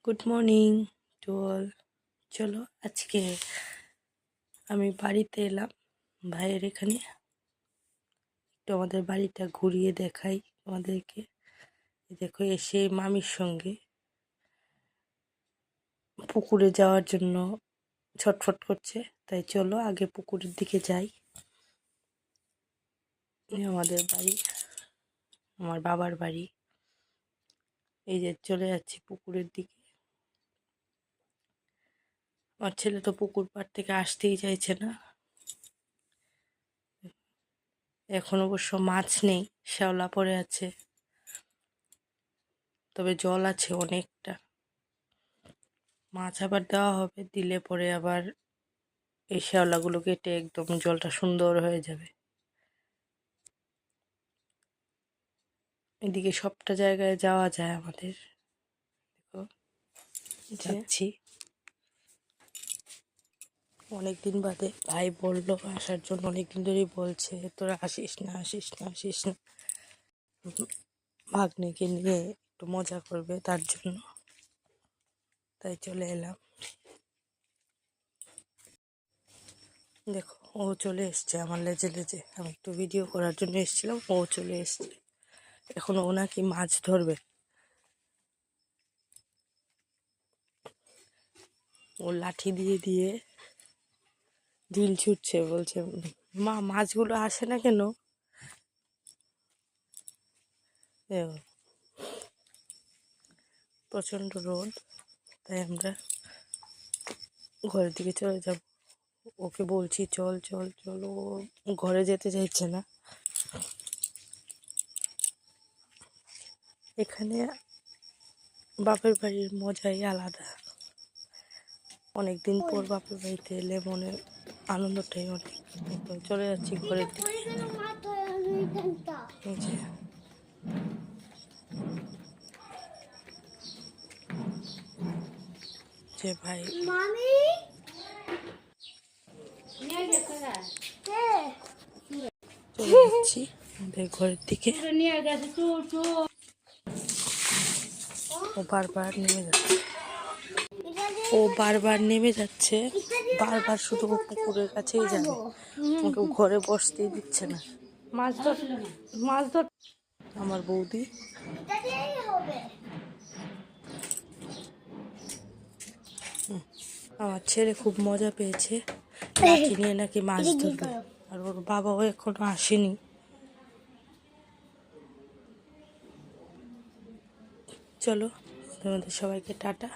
Good morning to all. চলো আজকে আমি বাড়িতে এলাম ভাইয়ের এখানে, একটু আমাদের বাড়িটা ঘুরিয়ে দেখাই তোমাদেরকে। দেখো এসে মামির সঙ্গে পুকুরে যাওয়ার জন্য ছটফট করছে, তাই চলো আগে পুকুরের দিকে যাই। আমাদের বাড়ি, আমার বাবার বাড়ি। এই যে চলে যাচ্ছি পুকুরের দিকে। আমার ছেলে তো পুকুর পাড় থেকে আসতেই চাইছে না। এখন অবশ্য মাছ নেই, শ্যাওলা পড়ে আছে, তবে জল আছে অনেকটা। মাছ আবার দেওয়া হবে, দিলে পরে আবার এই শ্যাওলাগুলো কেটে একদম জলটা সুন্দর হয়ে যাবে। এদিকে সবটা জায়গায় যাওয়া যায় আমাদের। দেখো যাচ্ছি, অনেকদিন বাদে ভাই বললো আসার জন্য, অনেকদিন ধরেই বলছে তোরা আসিস না আসিস না আসিস না, ভাগ্নেকে নিয়ে একটু মজা করবে তার জন্য, তাই চলে এলাম। দেখো ও চলে এসছে আমার লেজে লেজে, আমি একটু ভিডিও করার জন্য এসেছিলাম, ও চলে এসছে। এখন ও নাকি মাছ ধরবে। ও লাঠি দিয়ে দিয়ে ঢিল ছুটছে, বলছে মা মাছগুলো আসে না কেন। প্রচণ্ড রোদ, তাই আমরা ঘরের দিকে চলে যাব। ওকে বলছি চল চল চল, ও ঘরে যেতে চাইছে না। এখানে বাপের বাড়ির মজাই আলাদা। অনেকদিন পর বাপের বাড়িতে এলে মনে আনন্দটাই অনেক। তো চলে যাচ্ছি ঘরের দিকে। যে ভাই চলে যাচ্ছি আমাদের ঘরের দিকে। ও বারবার নেমে যাচ্ছে, ও বারবার নেমে যাচ্ছে, বারবার শুধু পুকুরের কাছেই যাবে, আমাকে ঘরে বসতেই দিচ্ছে না। মাছ ধর মাছ ধর। আমার বৌদি আমার ছেলে খুব মজা পেয়েছে, লাঠি নিয়ে নাকি মাছ ধরবে, আর ওর বাবাও এখনো আসেনি। চলো তোমাদের সবাইকে টাটা।